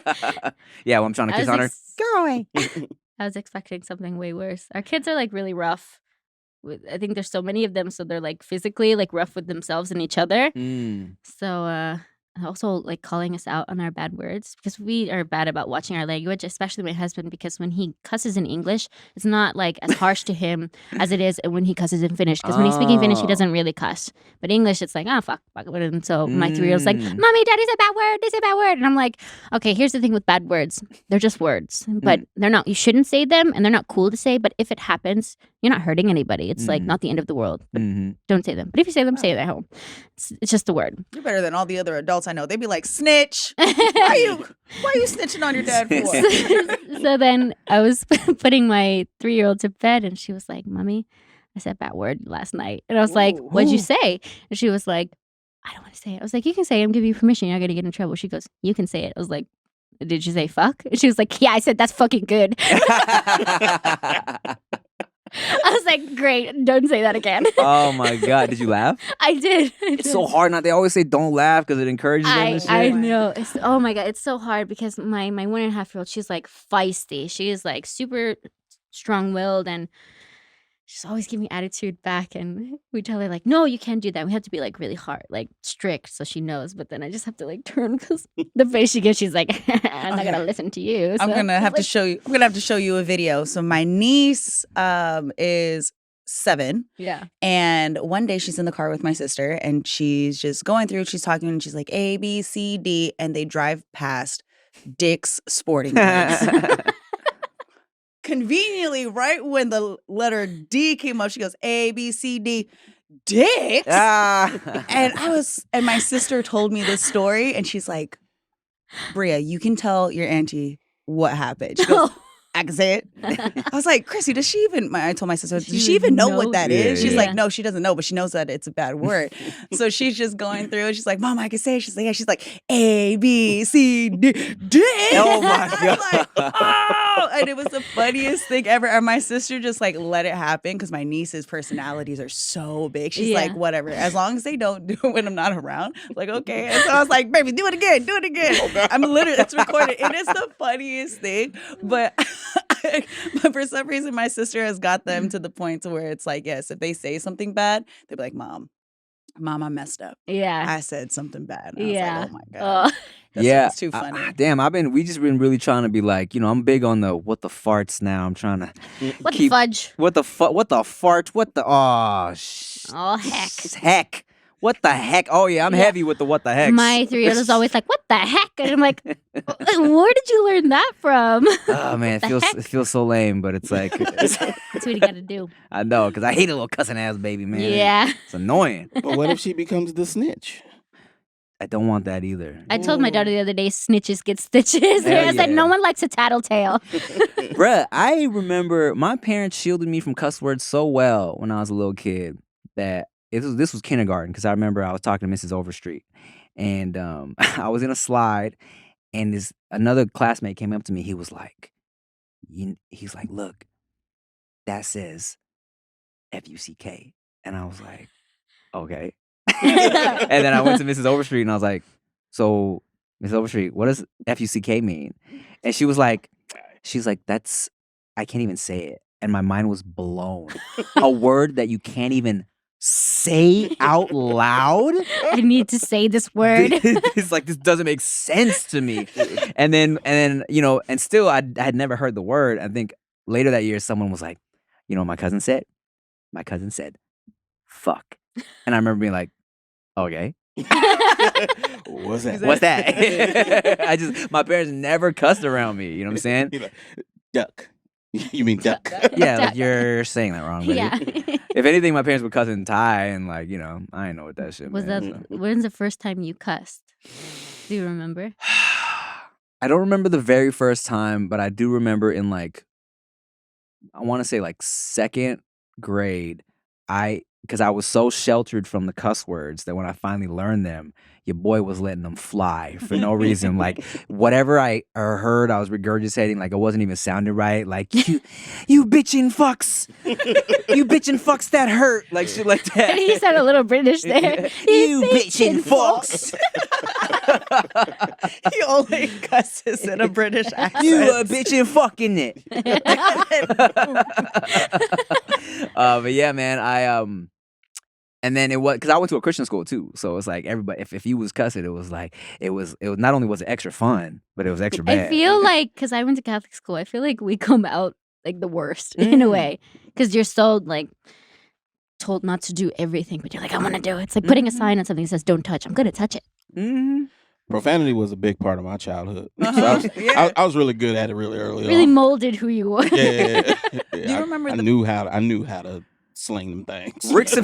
Yeah, well, I'm trying to I kiss was on her. ex- Go away. I was expecting something way worse. Our kids are like really rough. I think there's so many of them, so they're like physically like rough with themselves and each other. Mm. So also like calling us out on our bad words, because we are bad about watching our language, especially my husband, because when he cusses in English, it's not like as harsh to him as it is when he cusses in Finnish, because when he's speaking Finnish, he doesn't really cuss. But English, it's like, fuck. And so my 3-year-old's like, Mommy, Daddy's a bad word. This is a bad word. And I'm like, okay, here's the thing with bad words. They're just words, but they're not, you shouldn't say them, and they're not cool to say. But if it happens, you're not hurting anybody. It's like not the end of the world. But don't say them. But if you say them, say it at home. It's just a word. You're better than all the other adults I know. They'd be like, snitch. Why are you snitching on your dad for? So then I was putting my 3-year-old to bed, and she was like, Mommy, I said that word last night. And I was like, what'd you say? And she was like, I don't want to say it. I was like, you can say it. I'm giving you permission. You're not going to get in trouble. She goes, you can say it. I was like, did you say fuck? And she was like, yeah, I said that's fucking good. I was like, great, don't say that again. Oh my God, did you laugh? I did. It's so hard not. They always say don't laugh because it encourages them and shit. I know. Oh my God, it's so hard because my 1.5-year-old, she's like feisty. She is like super strong-willed, and she's always giving me attitude back. And we tell her like, no, you can't do that. We have to be like really hard, like strict, so she knows. But then I just have to like turn, because the face she gives, she's like, I'm not gonna listen to you. So I'm gonna have to show you. I'm gonna have to show you a video. So my niece is 7. Yeah. And one day she's in the car with my sister, and she's just going through. She's talking, and she's like A, B, C, D, and they drive past Dick's Sporting Goods. Conveniently, right when the letter D came up, she goes, A, B, C, D, Dick's? And my sister told me this story, and she's like, Bria, you can tell your auntie what happened. She goes, I can say it. I was like, Chrissy, does she even, I told my sister, does she even know what that is? She's like, no, she doesn't know, but she knows that it's a bad word. So she's just going through and she's like, Mom, I can say it. She's like, yeah. She's like, A, B, C, D, D. Oh my God. Like, oh! And it was the funniest thing ever. And my sister just like let it happen, because my niece's personalities are so big. She's like, whatever, as long as they don't do it when I'm not around. Like, okay. And so I was like, baby, do it again. Do it again. Oh, I'm literally, it's recorded. It is the funniest thing. But for some reason, my sister has got them to the point to where it's like, yes, if they say something bad, they'll be like, Mom, I messed up. Yeah. I said something bad. And I was like, oh my God. That's too funny. We just been really trying to be like, I'm big on the what the farts now. I'm trying to what the fudge? What the fart? What the heck? What the heck? Oh yeah, I'm heavy with the what the heck. My 3-year-old is always like, what the heck? And I'm like, where did you learn that from? Oh man, it feels so lame, but it's like that's what you gotta do. I know, because I hate a little cussing ass baby, man. Yeah. It's annoying. But what if she becomes the snitch? I don't want that either. I told my daughter the other day, snitches get stitches. I was like, no one likes a tattletale. Bruh, I remember my parents shielded me from cuss words so well when I was a little kid that this was kindergarten, because I remember I was talking to Mrs. Overstreet, and I was in a slide, and another classmate came up to me. He was like, look, that says F-U-C-K. And I was like, okay. And then I went to Mrs. Overstreet, and I was like, so, Mrs. Overstreet, what does F-U-C-K mean? And she's like, I can't even say it. And my mind was blown. A word that you can't even say out loud. I need to say this word. It's like, this doesn't make sense to me. And then and still I had never heard the word. I think later that year someone was like, what my cousin said? My cousin said, fuck. And I remember being like, okay. What's that? What's that? My parents never cussed around me. You know what I'm saying? Like, duck. You mean duck? Yeah, like, you're saying that wrong. Buddy. Yeah. If anything, my parents would cuss in Thai, and I didn't know what that shit was. When's the first time you cussed? Do you remember? I don't remember the very first time, but I do remember in I want to say 2nd grade, because I was so sheltered from the cuss words that when I finally learned them, your boy was letting them fly for no reason. Whatever I heard, I was regurgitating. It wasn't even sounding right. You bitchin' fucks. You bitchin' fucks that hurt. Shit like that. And he sounded a little British there. You bitchin' fucks. He only cusses in a British accent. You a bitchin' fucking it. But yeah, man, And then it was because I went to a Christian school too, so it's like everybody. If you was cussing, it was like it was not only was it extra fun, but it was extra bad. I feel like because I went to Catholic school, I feel like we come out like the worst in a way because you're so like told not to do everything, but you're like, I want to do it. It's like putting a sign on something that says "Don't touch." I'm gonna touch it. Profanity was a big part of my childhood. So I was really good at it really early. Really on. molded who you were. Yeah. Do you remember? I knew how to sling them things. Rick's You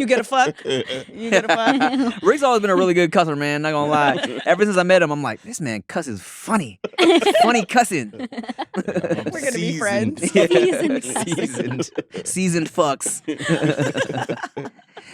get a fuck. You get a fuck. Rick's always been a really good cusser, man. Not gonna lie. Ever since I met him, I'm like, this man cusses funny, funny cussing. We're gonna be friends. Seasoned fucks.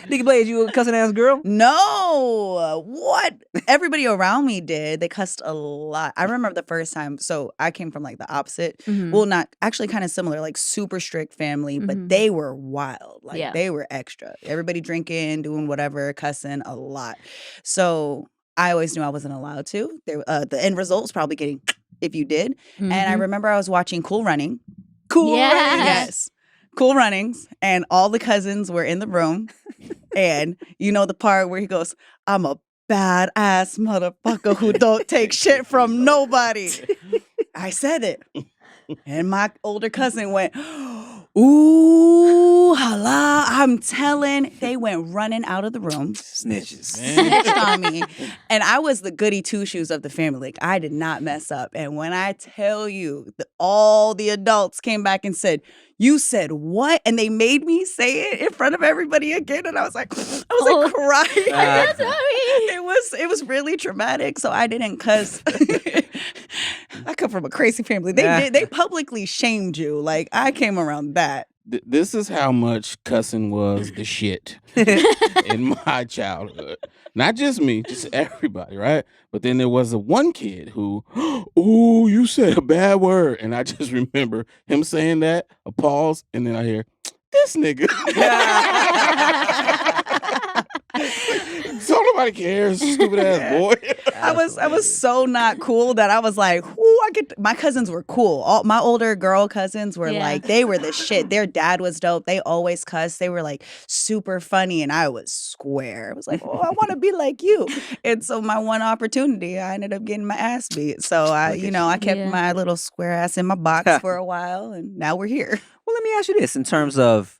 Nikki Blaze, you a cussing ass girl? No. What? Everybody around me did. They cussed a lot. I remember the first time. So I came from like the opposite. Well, not actually kind of similar, like super strict family, but they were wild. Like they were extra. Everybody drinking, doing whatever, cussing a lot. So I always knew I wasn't allowed to. The end result was probably getting if you did. And I remember I was watching Cool Running. Cool Runnings. Yes. Cool Runnings. And all the cousins were in the room. And you know the part where he goes, I'm a badass motherfucker who don't take shit from nobody. I said it. And my older cousin went, ooh, hala. I'm telling. They went running out of the room. Snitched on me. And I was the goody two-shoes of the family. Like, I did not mess up. And when I tell you, all the adults came back and said, you said what? And they made me say it in front of everybody again. And I was like crying. It was really traumatic. So I didn't cuss. I come from a crazy family. They publicly shamed you. Like, I came around that. This is how much cussing was the shit in my childhood. Not just me, just everybody, right? But then there was one kid who, ooh, you said a bad word. And I just remember him saying that, a pause, and then I hear, this nigga. So nobody cares, stupid ass boy. I was so not cool that I was like, my cousins were cool. All my older girl cousins were like, they were the shit. Their dad was dope. They always cussed. They were like super funny, and I was square. I was like, oh, I want to be like you. And so my one opportunity, I ended up getting my ass beat. So I kept my little square ass in my box for a while, and now we're here. Well, let me ask you this in terms of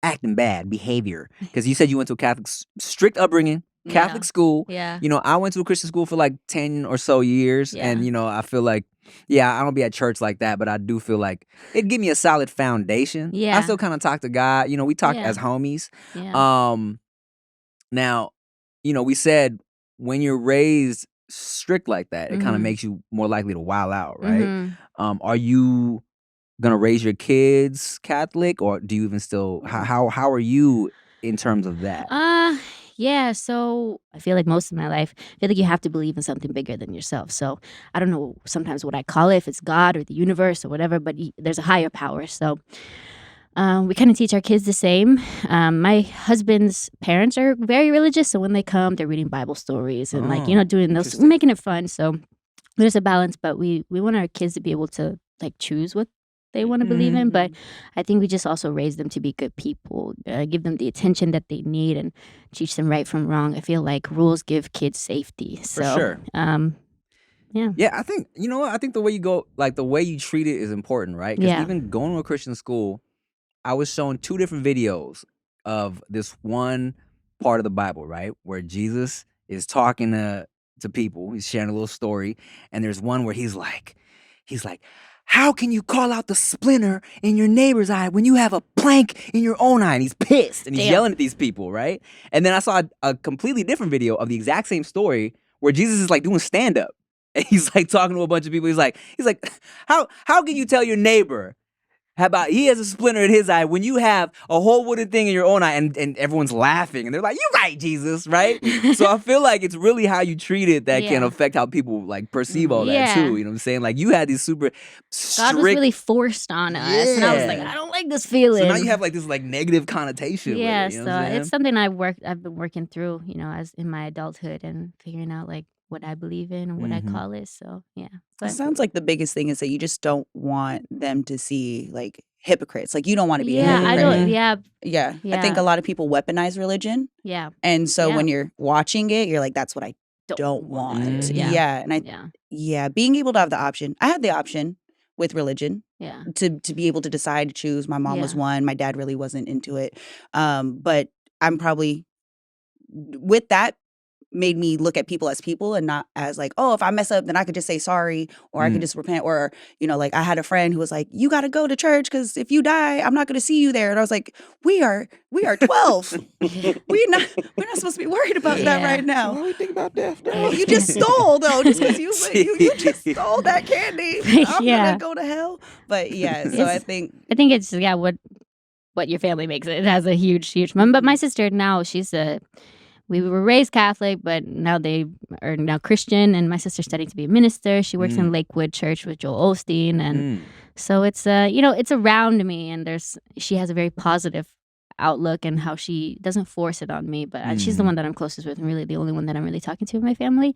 acting bad behavior, because you said you went to a Catholic strict upbringing, Catholic school. Yeah. You know, I went to a Christian school for like 10 or so years, and you know, I feel like, I don't be at church like that, but I do feel like it give me a solid foundation. Yeah. I still kind of talk to God. You know, we talk as homies. Yeah. Now, you know, we said when you're raised strict like that, it kind of makes you more likely to wild out, right? Are you gonna raise your kids Catholic, or do you even still how are you in terms of that? Yeah, so I feel like most of my life, I feel like you have to believe in something bigger than yourself. So I don't know sometimes what I call it, if it's God or the universe or whatever, but there's a higher power. So we kind of teach our kids the same. My husband's parents are very religious, so when they come, they're reading Bible stories and doing those, making it fun. So there's a balance, but we want our kids to be able to like choose what they want to believe in, but I think we just also raise them to be good people, give them the attention that they need, and teach them right from wrong. I feel like rules give kids safety. So, for sure. Yeah, I think, you know what? I think the way you go, like the way you treat it is important, right? Because even going to a Christian school, I was shown 2 different videos of this one part of the Bible, right? Where Jesus is talking to people. He's sharing a little story. And there's one where he's like, how can you call out the splinter in your neighbor's eye when you have a plank in your own eye? And he's pissed and he's yelling at these people, right? And then I saw a completely different video of the exact same story where Jesus is like doing stand-up. And he's like talking to a bunch of people. He's like, how can you tell your neighbor how about he has a splinter in his eye when you have a whole wooden thing in your own eye, and everyone's laughing and they're like, you're right, Jesus, right? So I feel like it's really how you treat it that can affect how people like perceive all that too. You know what I'm saying? Like you had these super strict... God was really forced on us, and I was like, I don't like this feeling. So now you have like this like negative connotation. with it, you know so it's something I've been working through, as in my adulthood and figuring out like what I believe in and what I call it. So, yeah. It sounds like the biggest thing is that you just don't want them to see like hypocrites. Like, you don't want to be a Yeah, hypocrite. I don't. Yeah. I think Yeah. a lot of people weaponize religion. Yeah. And so Yeah. when you're watching it, you're like, that's what I don't want. Yeah. And being able to have the option. I had the option with religion. Yeah. To be able to decide to choose. My mom was one. My dad really wasn't into it. But I'm probably, with that, made me look at people as people and not as like, oh, if I mess up, then I could just say sorry, or I could just repent. Or, like, I had a friend who was like, you got to go to church because if you die, I'm not going to see you there. And I was like, we are 12. we're not supposed to be worried about that right now. Why we think about death? No, you just stole, though, just because you just stole that candy. I'm gonna go to hell. But so I think it's what your family makes it. It has a huge but my sister now, we were raised Catholic, but now they are now Christian, and my sister's studying to be a minister. She works in Lakewood Church with Joel Osteen, and so it's it's around me, and she has a very positive outlook and how she doesn't force it on me, but she's the one that I'm closest with, and really the only one that I'm really talking to in my family.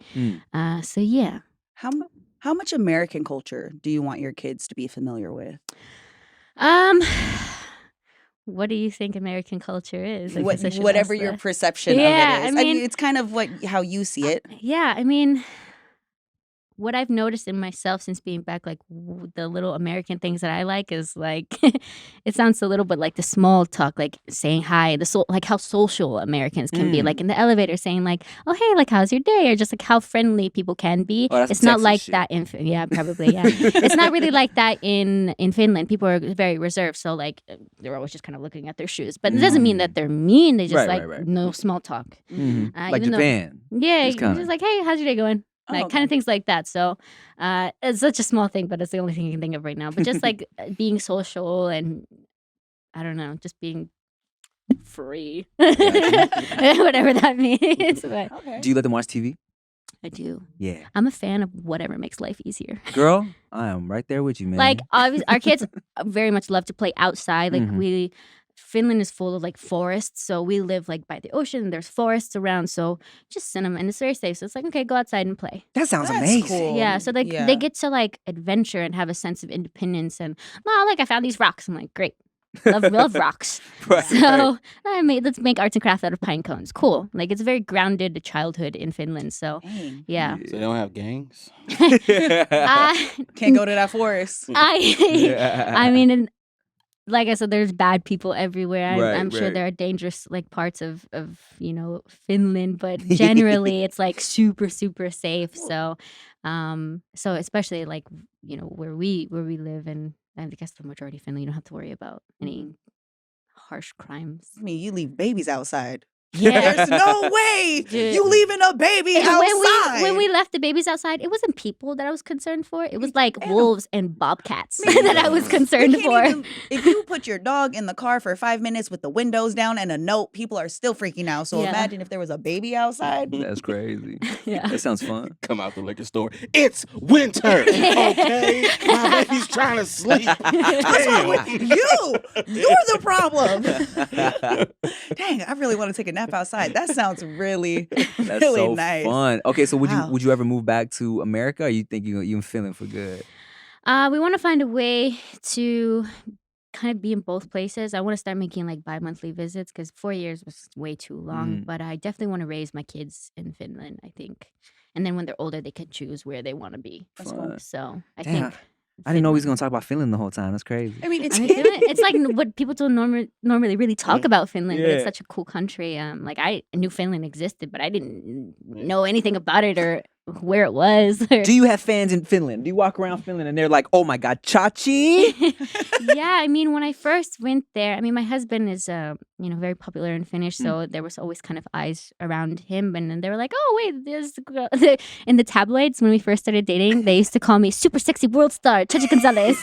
So yeah. How much American culture do you want your kids to be familiar with? What do you think American culture is? Whatever your perception of it is. I mean, it's kind of how you see it. Yeah, I mean, what I've noticed in myself since being back, like the little American things that I like is like, it sounds a little bit like the small talk, like saying hi, like how social Americans can be, like in the elevator saying like, oh, hey, like, how's your day? Or just like how friendly people can be. It's not like that in, probably, yeah. It's not really like that in Finland. People are very reserved. So like, they're always just kind of looking at their shoes. But it doesn't mean that they're mean. They just no small talk. Like Japan. It's just like, hey, how's your day going? Like kind of things like that. So it's such a small thing, but it's the only thing I can think of right now. But just like being social and I don't know, just being free, whatever that means. But, do you let them watch TV? I do. Yeah. I'm a fan of whatever makes life easier. Girl, I am right there with you, man. Like obviously, our kids very much love to play outside. Like Finland is full of like forests, so we live like by the ocean. And there's forests around, so just send them, and it's very safe. So it's like, okay, go outside and play. That sounds amazing. Cool. Yeah, so they get to like adventure and have a sense of independence. And like I found these rocks. I'm like, great, love rocks. So let's make arts and crafts out of pine cones. Cool. Like it's a very grounded childhood in Finland. So yeah. So they don't have gangs. Can't go to that forest. I mean. Like I said, there's bad people everywhere. I'm sure there are dangerous like parts of Finland, but generally it's like super, super safe. So so especially like where we live, and I guess the majority of Finland, you don't have to worry about any harsh crimes. I mean, you leave babies outside. Yeah. There's no way you leaving a baby outside. When we left the babies outside, it wasn't people that I was concerned for. It was like wolves and bobcats that I was concerned for. If you put your dog in the car for 5 minutes with the windows down and a note, people are still freaking out. So imagine if there was a baby outside. That's crazy. Yeah. That sounds fun. Come out the liquor store. It's winter. Okay? My baby's trying to sleep. What's wrong with you? You're the problem. Dang, I really want to take a nap outside. That sounds really so nice. Fun. Okay, so would you ever move back to America, or you think you're feeling for good? We want to find a way to kind of be in both places. I want to start making like bi-monthly visits because 4 years was way too long. But I definitely want to raise my kids in Finland, I think. And then when they're older, they can choose where they want to be. So I think. I didn't know we was gonna talk about Finland the whole time. That's crazy. I mean, it's like what people don't normally really talk about Finland. But it's such a cool country. Like I knew Finland existed, but I didn't know anything about it or where it was. Do you have fans in Finland? Do you walk around Finland and they're like, "Oh my God, Chachi"? Yeah, I mean, when I first went there, I mean, my husband is very popular in Finnish, so there was always kind of eyes around him, and then they were like, "Oh wait, there's the girl." In the tabloids when we first started dating, they used to call me super sexy world star Chachi Gonzales.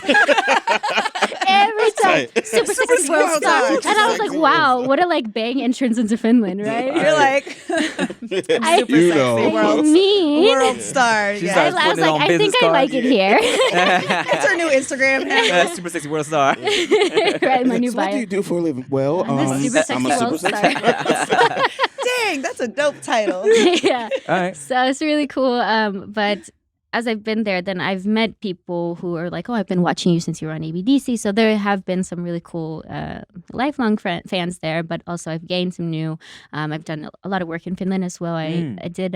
Every time, super sexy world star, and I was like, "Wow, what a like bang entrance into Finland, right?" You're like super sexy world star. I was like, I think I like it here. That's our new Instagram. Super sexy world star. Right, my new bio. What do you do for a living? Well, I'm a super sexy world star. Dang, that's a dope title. Yeah. All right. So it's really cool. But as I've been there, then I've met people who are like, oh, I've been watching you since you were on ABDC. So there have been some really cool lifelong fans there, but also I've gained some new. I've done a lot of work in Finland as well. I did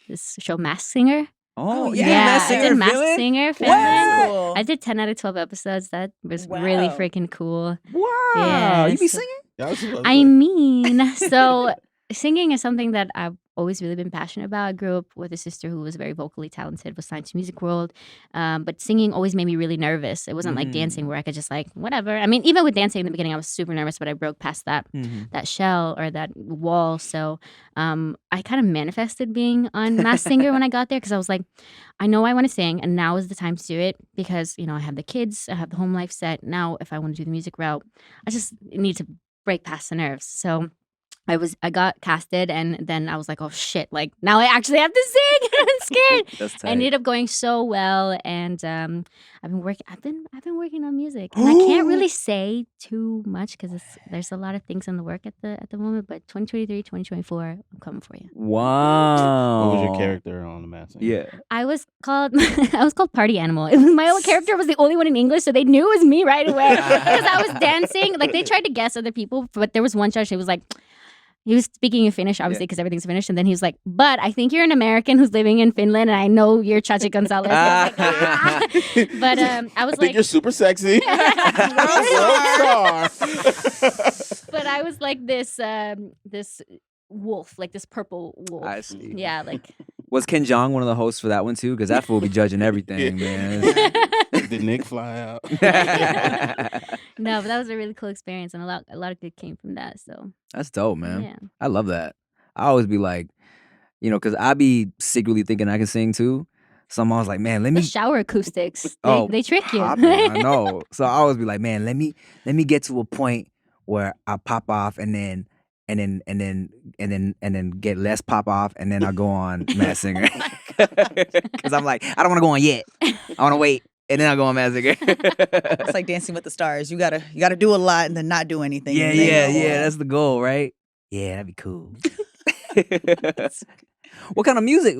this show Masked Singer. Oh, yeah. I did Masked Singer Finland. Cool. I did 10 out of 12 episodes. That was really freaking cool. Wow. Yeah, You be so- singing? I mean, so singing is something that I've always really been passionate about. I grew up with a sister who was very vocally talented, was signed to Music World, but singing always made me really nervous. It wasn't like dancing where I could just like whatever. I mean, even with dancing in the beginning, I was super nervous, but I broke past that that shell or that wall. So I kind of manifested being on Masked Singer when I got there because I was like, I know I want to sing, and now is the time to do it because I have the kids, I have the home life set. Now, if I want to do the music route, I just need to break past the nerves. So I got casted, and then I was like, oh shit, like now I actually have to sing. I'm scared. That's tight. I ended up going so well, and I've been working on music, and I can't really say too much because there's a lot of things in the work at the moment. But 2023, 2024, I'm coming for you. Wow. What was your character on The Masked Singer? Yeah. I was called Party Animal. My old character was the only one in English, so they knew it was me right away because I was dancing. Like they tried to guess other people, but there was one judge who was like. He was speaking in Finnish, obviously, because everything's Finnish. And then he was like, but I think you're an American who's living in Finland, and I know you're Chachi Gonzales. I was like, ah. But I was I think you're super sexy. But I was like this wolf, like this purple wolf. I see. Yeah, like. Was Ken Jeong one of the hosts for that one too? Because that fool be judging everything, man. Did Nick fly out? No, but that was a really cool experience, and a lot of good came from that. So That's dope, man. yeah. I love that. I always be like, because I be secretly thinking I can sing too. So I'm always like, man, let The me. shower acoustics, Oh, they trick you. popping, I know. So I always be like, man, let me get to a point where I pop off and then get less pop off, and then I go on Masked Singer. Because I'm like, I don't want to go on yet. I want to wait, and then I go on Masked Singer. It's like Dancing with the Stars. You gotta do a lot and then not do anything. Yeah, and then yeah, go yeah. on. That's the goal, right? Yeah, that'd be cool. What kind of music?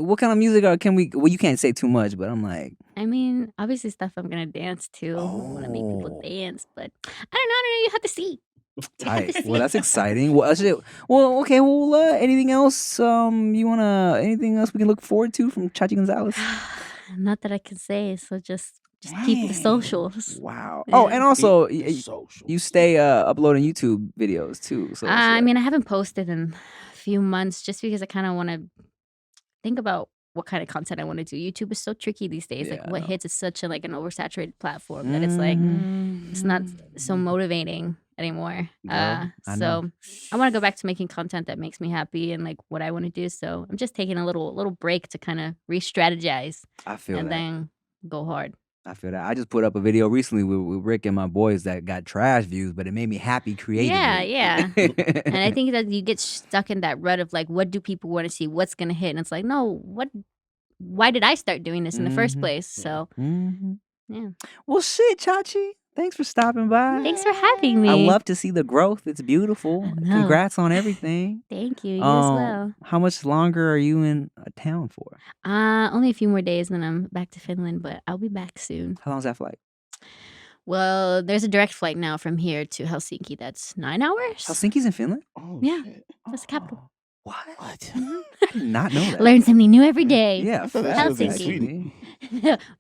Can we? Well, you can't say too much, but I'm like, I mean, obviously stuff I'm gonna dance to. I want to make people dance, but I don't know. You have to see. tight. Well, that's exciting. Well, okay. Well, anything else? Anything else we can look forward to from Chachi Gonzales? Not that I can say. So just keep the socials. Wow. Yeah. Oh, and also Social. you stay uploading YouTube videos too. So I mean, I haven't posted in a few months just because I kind of want to think about what kind of content I want to do. YouTube is so tricky these days. Yeah, Like I what know. hits is such an oversaturated platform that it's like it's not so motivating anymore. Girl, I So know. I want to go back to making content that makes me happy and like what I want to do. So I'm just taking a little break to kind of re-strategize I feel and that. then go hard. I feel that. I just put up a video recently with Rick and my boys that got trash views, but it made me happy creatively. Yeah. And I think that you get stuck in that rut of like, what do people want to see? What's gonna hit? And it's like, no, why did I start doing this in the first place? So Mhm. yeah. Well, shit, Chachi. Thanks for stopping by. Thanks for having me. I love to see the growth. It's beautiful. I know. Congrats on everything. Thank you. You as well. How much longer are you in town for? Only a few more days, then I'm back to Finland, but I'll be back soon. How long's that flight? Well, there's a direct flight now from here to Helsinki. That's 9 hours. Helsinki's in Finland? Oh, Yeah. shit. That's the capital. What? What? I did not know that. Learn something new every day. Yeah, I thought that was in Helsinki. Sweden.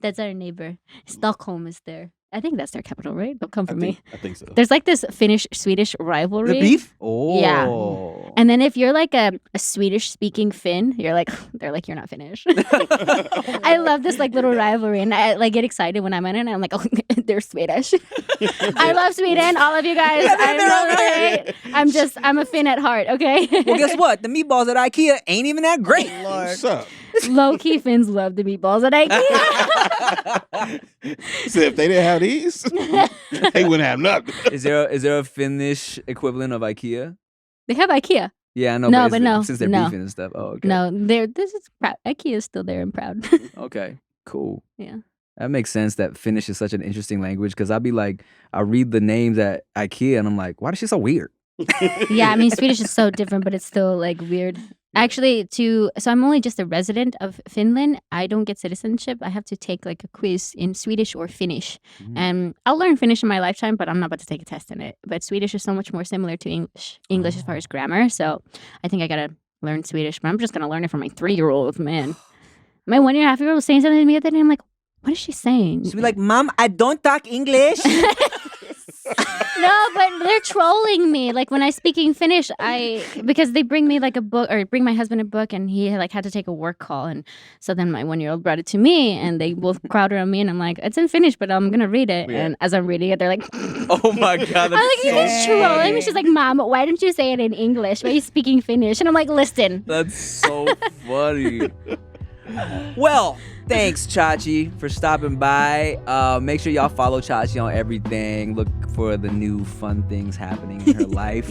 That's our neighbor. Stockholm is there. I think that's their capital, right? Don't come for me. I think so. There's like this Finnish-Swedish rivalry. The beef? Oh. Yeah. And then if you're like a Swedish-speaking Finn, they're like, you're not Finnish. I love this like little rivalry, and I like get excited when I'm in it. And I'm like, oh, they're Swedish. I love Sweden, all of you guys. I'm a Finn at heart. Okay. Well, guess what? The meatballs at IKEA ain't even that great. Lord. What's up? Low key Finns love the meatballs at IKEA. So if they didn't have these, they wouldn't have nothing. Is there a Finnish equivalent of IKEA? They have IKEA. Yeah, I know. No, but no, since they're no. beefing and stuff. Oh, okay. No, this is proud. IKEA is still there and proud. Okay, cool. Yeah. That makes sense that Finnish is such an interesting language because I'll be like, I read the names at IKEA and I'm like, why is she so weird? Yeah, I mean Swedish is so different, but it's still like weird. Actually, so I'm only just a resident of Finland. I don't get citizenship. I have to take like a quiz in Swedish or Finnish. And I'll learn Finnish in my lifetime, but I'm not about to take a test in it. But Swedish is so much more similar to English as far as grammar. So I think I got to learn Swedish, but I'm just going to learn it from my 3-year-old, man. My 1.5-year-old was saying something to me the other day, and I'm like, what is she saying? She'll be like, Mom, I don't talk English. No, but they're trolling me. Like when I speak in Finnish, because they bring me like a book, or bring my husband a book, and he like had to take a work call, and so then my 1-year-old brought it to me, and they both crowd around me, and I'm like, it's in Finnish, but I'm gonna read it. And as I'm reading it, they're like, oh my God, that's I'm like, you're just trolling me. She's like, Mom, why don't you say it in English? Why are you speaking Finnish? And I'm like, listen. That's so funny. Well, thanks, Chachi, for stopping by. Make sure y'all follow Chachi on everything. Look for the new fun things happening in her life.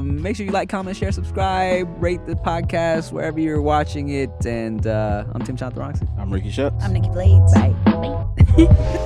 Make sure you like, comment, share, subscribe, rate the podcast wherever you're watching it. And I'm Tim Chantarangsu. I'm Ricky Shucks. I'm Nikki Blades. Bye. Bye.